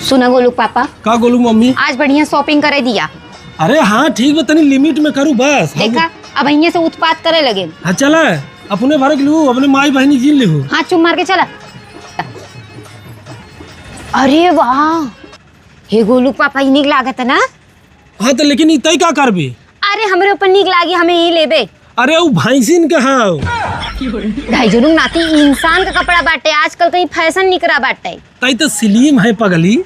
सुना गोलू पापा। का गोलू मम्मी? आज बढ़िया शॉपिंग करे दिया। अरे हाँ ठीक है, तनी लिमिट में करूँ बस। देखा अब यहाँ से उत्पात करे लगे। हाँ चला अपने भर के लू, अपने माई बहनी जीन ले। हाँ चुम मार के चला। अरे वाह हे गोलू पापा ही निक लागत है ना। हाँ तो लेकिन इतई का करबे? अरे हमरे ऊपर निक लागी, हमें ही लेबे। अरे वो भैंसिन का हाँ ढाई जरूर नाती इंसान का कपड़ा बाटे, आजकल तो ये फैशन निकरा बाटे। तई तो स्लिम है पगली।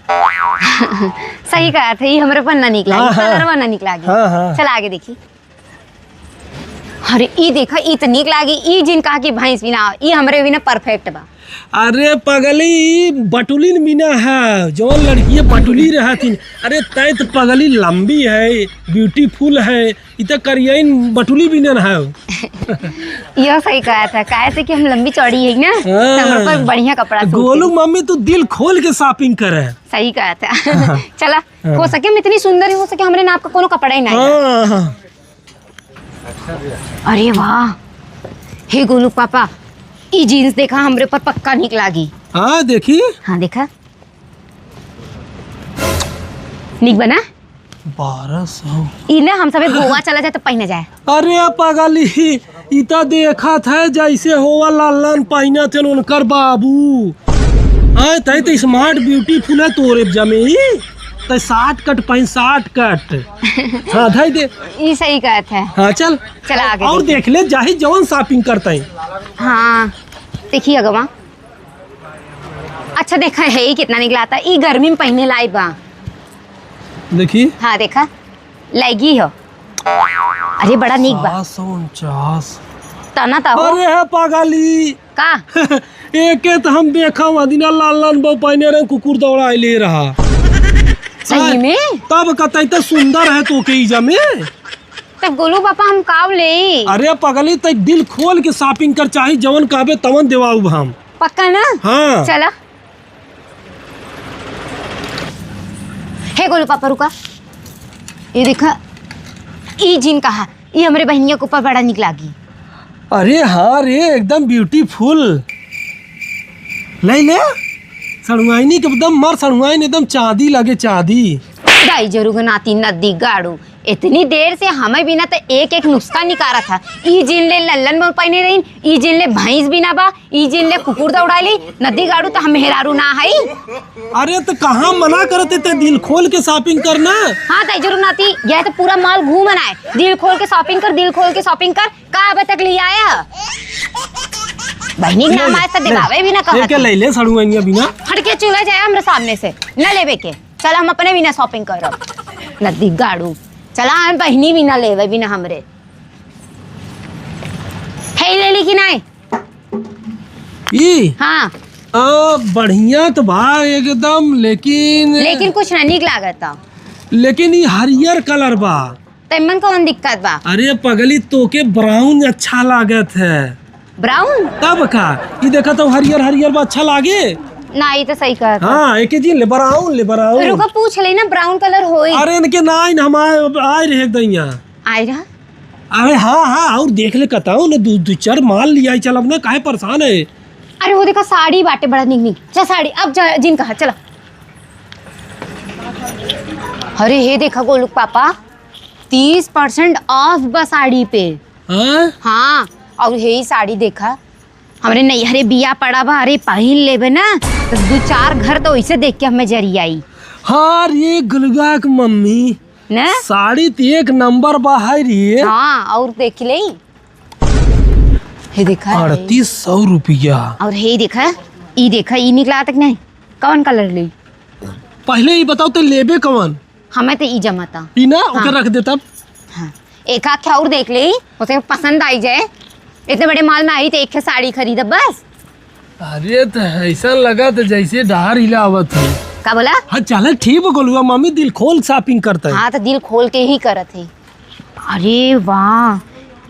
सही कहा था, ये हमरे पर ना निकला, कलरवा ना निकला। चल आगे देखी। अरे ई देखा ई तो निक लागी। ई जिन कहा कि भैंस बिना, ई हमरे बिना परफेक्ट बा। अरे पगली बटुलिन बिना है, जो लड़की बटुली रहती। अरे तय तो पगली लंबी है, ब्यूटीफुल है, इतना करियन बटुली बिना है। यह सही कहा था, काहे से कि हम लंबी चौड़ी है ना, हमरे पर बढ़िया कपड़ा। गोलू मम्मी तू दिल खोल के शॉपिंग करे। सही कहा था। चला हो सके हम इतनी सुंदर हो सके हमरे नाप का कोनो कपड़ा ही नहीं। अरे वाह हे गोलू पापा, ई जीन्स देखा हमरे पर पक्का निक लागी। हाँ देखी। हाँ देखा निक बना। 1200 ई ना हम सबे गोवा चला जाए तो पहने जाए। अरे पगली इता देखा था जैसे होवा लालन पहना थे उनकर बाबू। आए तय तो स्मार्ट ब्यूटीफुल है तोरे जमी। तय 60 कट पहन 60 कट। हाँ धाई दे। ई सही कहा था। हाँ चल चला आगे और देख ले जाहि जवन शॉपिंग करते हैं। हाँ देखिए अगवा। अच्छा देखा है कितना निकला था। ई गर्मी में पहने लाई बा। देखी। हाँ देखा लगी हो। अरे बड़ा निक बा। 749 तना ता हो। अरे है पगली का एक तो हम देखा मदीना लाल लाल बहु पहने रहे कुकुर दौड़ा ले रहा। सही में तब कतई तो सुंदर है तो के जमे। तब गोलू पापा हम काव ले। अरे पगली तक दिल खोल के शॉपिंग कर, चाहे जवन कहबे तवन देवाऊ हम। पक्का ना। हाँ चला हे गोलू पापा रुका। ये देखा ई जिन कहा ये हमारे बहनिया के ऊपर बड़ा निक लागी। अरे हाँ रे एकदम ब्यूटीफुल। ले ले सड़ुआइनी के एकदम मर सड़ुआइन एकदम चांदी लगे चांदी। दाई जरूर नाती नदी गाड़ू इतनी देर से हमें बिना तो एक एक नुस्खा निकाला था। ई जिन ले लल्लन में पहने रही, ई जिन ले भैंस बिना बा, ई जिन ले कुकुर दौड़ा ली, नदी गाड़ू तो हम मेहरारू ना है। अरे तो कहाँ मना करते थे दिल खोल के शॉपिंग करना। हाँ दाई जरूर नाती यह तो पूरा माल घूमना है। दिल खोल के शॉपिंग कर, दिल खोल के शॉपिंग कर। का अब तक ले आया बहनी नाम आए तो दिखावे भी ना कहा। ले ले सड़ुआइनिया बिना हट के चूल्हा जाए हमरे सामने से न लेवे के। चला हम अपने बिना शॉपिंग कर नदी गाड़ू। चला हम बहनी बिना लेवे बिना हमरे है ले ली कि नहीं। ई हाँ बढ़िया तो बा एकदम, लेकिन कुछ ना निक लागता। लेकिन ये हरियर कलर बा। तमन कौन दिक्कत बा। अरे पगली तोके ब्राउन अच्छा लागत है। ब्राउन तब का ये देखा तो हरियर हरियर बा अच्छा लागे ना। ये तो सही कहा। हाँ एक जी ले ब्राउन रुका पूछ ले ना ब्राउन कलर होई। अरे इनके ना हम आए रहे एकदम यहाँ आए रहा। अरे हाँ और देख ले कताऊ ना दो चार माल लिया चल अपने काहे परेशान है। अरे वो देखा साड़ी बाटे बड़ा निक निक। चल साड़ी अब जिन कहा चला। अरे हे देखा गोलू पापा 30% ऑफ बा साड़ी पे। हाँ और यही साड़ी देखा हमरे नैहरे बिया पड़ा बा। अरे पहन लेबे ना तो 2-4 घर तो वैसे देख के हमें जरी आई। हाँ रे गुलगा की मम्मी ना साड़ी तो एक नंबर बा है रे। हाँ और देख ले हे देखा 3800 रुपया। और हे देखा ई निकला तक नहीं। कौन कलर ली पहले ही बताओ तो लेबे कौन। हमें तो ई जमाता ई ना ओके रख दे तब। हाँ एक आँख और देख ले उसे पसंद आई जाए। इतने बड़े माल में आई तो एक साड़ी खरीदा बस। अरे तो ऐसा लगा तो जैसे डहार हिलावत है। का बोला। हाँ चल ठीक है गोलुआ मम्मी दिल खोल शॉपिंग करता है। हाँ तो दिल खोल के ही करत है। अरे वाह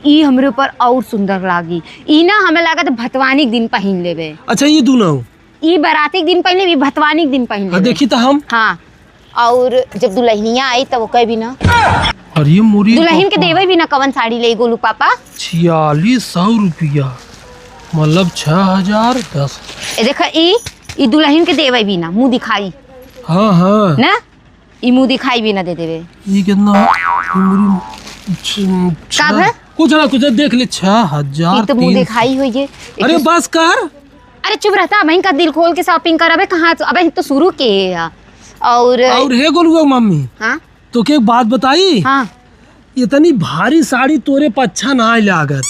ई हमरे ऊपर और सुंदर लागी। ई ना हमें लगा तो भतवानी दिन पहन लेबे। अच्छा ये दोनों ई बराती दिन पहन लेबे, भतवानी दिन पहन लेबे। देखी तो हम। हाँ और जब दुल्हनिया आई तब वो कह भी ना। अरे मोरी दुल्हन के देवे भी ना कवन साड़ी ले गोलू पापा। 4600 रुपया मतलब 6010। देखा ई दुल्हन के देवे भी ना मुंह दिखाई। हाँ हाँ ना ई मुंह दिखाई भी ना दे देवे। ये कितना का है? कुछ ना कुछ देख ले 6,000 तो मुंह दिखाई हुई है। अरे बस कर। अरे चुप रहता, वहीं का दिल खोल के शॉपिंग कर। अबे कहाँ अबे तो शुरू के है। और हे गोलुआ मम्मी, हाँ तो के एक बात बताई। हाँ इतनी भारी साड़ी तोरे पर अच्छा ना लागत,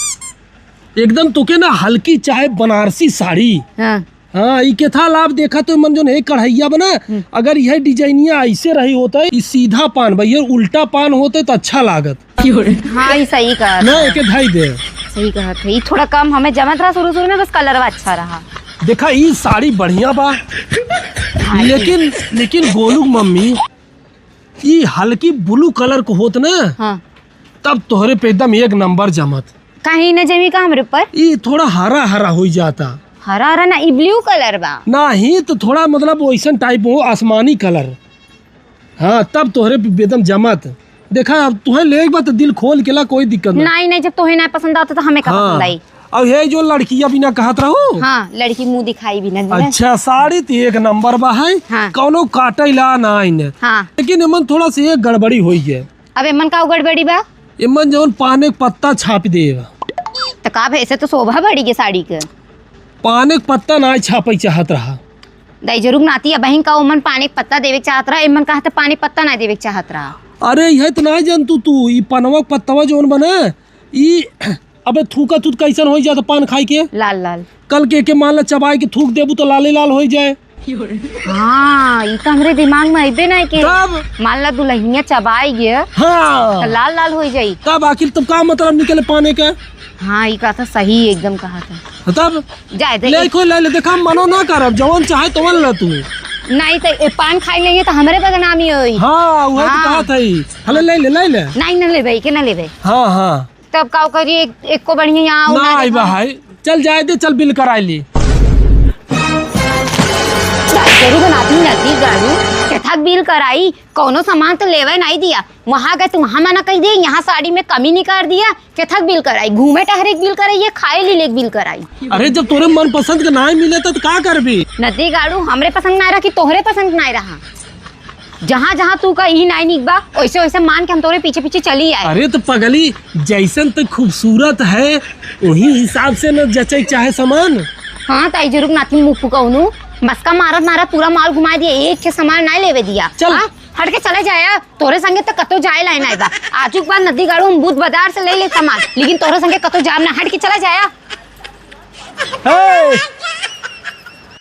एकदम तोके ना हल्की चाहे बनारसी साड़ी। हाँ हाँ ये के था लाभ देखा तो मन जो नहीं कढ़ैया बना, अगर यह डिजाइनिया ऐसे रही होता है, सीधा पान भैया उल्टा पान होते तो अच्छा लागत। हाँ ये सही कहा ना एक ढाई दे सही कहा था। ये थोड़ा कम हमें जमत रहा शुरू शुरू में, बस कलर अच्छा रहा। देखा ये साड़ी बढ़िया बा, लेकिन गोलू मम्मी ये हल्की ब्लू कलर को होत ना, हाँ तब तोहरे पे एकदम एक नंबर जमत। कहीं न जमी का हमरे ऊपर ये थोड़ा हरा हरा हो जाता। हरा हरा ना, ई ब्लू कलर बा ना ही तो थोड़ा मतलब वैसन टाइप हो, आसमानी कलर। हाँ तब तोहरे पे एकदम जमत। देखा अब तुम्हें ले बात दिल खोल के ला, कोई दिक्कत नहीं नहीं, जब तुम्हें नहीं पसंद आता तो हमें क्या पसंद आई। और ये जो लड़कियां बिना कहत रहो, हाँ लड़की मुंह दिखाई भी ना। अच्छा साड़ी तो एक नंबर बा है, हाँ। कौनो काटे ला ना इन्हें। हाँ लेकिन इमन थोड़ा सी एक गड़बड़ी हुई है। अब एमन का गड़बड़ी बा, इमन जवन पाने के पत्ता छाप देगा, तो का ऐसे तो शोभा बढ़ी के साड़ी के। पाने के पत्ता ना छापे चाहत रहा। दाई जरूर नाती है बहन का उमन पानी के पत्ता देवे के चाहत रहा, एमन का पानी पत्ता ना देवे के चाहत रहा। अरे यह तो ना जानतू तू, ई पनवा के पत्तवा जवन बना ई अबे थूका थूक कैसन हो जाता पान खाई के। लाल लाल कल के मान ला चबाई के थूक देबू तो लाले लाल हो जाए। हाँ ये तो हमरे दिमाग में अबे नहीं के। तब मान ला दुल्हनिया चबाई गया हाँ तो लाल लाल हो जाई। तब आखिर तब का मतलब निकले पाने का। हाँ ये कहा था सही, एकदम कहा था। तब जाए दे ले कोई ले देखा मनो ना करब, जवन चाहे तो ला तू। नहीं तो पान खाई लेंगे तो हमारे बदनामी होई। हाँ वही तो कहा था। हले ले ले नहीं न लेबे के न लेबे। हाँ हाँ तब का करिए एक को बढ़िया यहाँ ना आई भाई, चल जाए दे, चल बिल कराई ली। जरूर बनाती नदी गाड़ू केथक बिल कराई, कोनो सामान तो लेवे नहीं दिया। वहाँ गए तो वहाँ मना कर दिया, यहाँ साड़ी में कमी नहीं कर दिया। केथक बिल कराई, घूमे टहरे बिल कराई, ये खाए ली लेक बिल कराई। अरे जब तोरे मन पसंद का ना मिले तो का करबी। नदी गाड़ू हमरे पसंद ना रहा कि तोहरे पसंद ना रहा। जहाँ जहाँ तू का ई नहीं निकबा वैसे वैसे मान के हम तोरे पीछे पीछे चली आए। अरे तो पगली जैसन तो खूबसूरत है वही हिसाब से न जचे चाहे सामान। हाँ ताई जरूर नाती मुँह फुकाऊनू मस्का मारत मारत पूरा माल घुमा दिया, एक के सामान नहीं लेवे दिया। चल हट के चले जाया, तोरे संगे तो कतो जाए लाइन आएगा। आजू के बाद नदी गाड़ू हम बुध बाजार से ले ले सामान, लेकिन तोरे संगे कतो जाम ना। हट के चला जाया। हे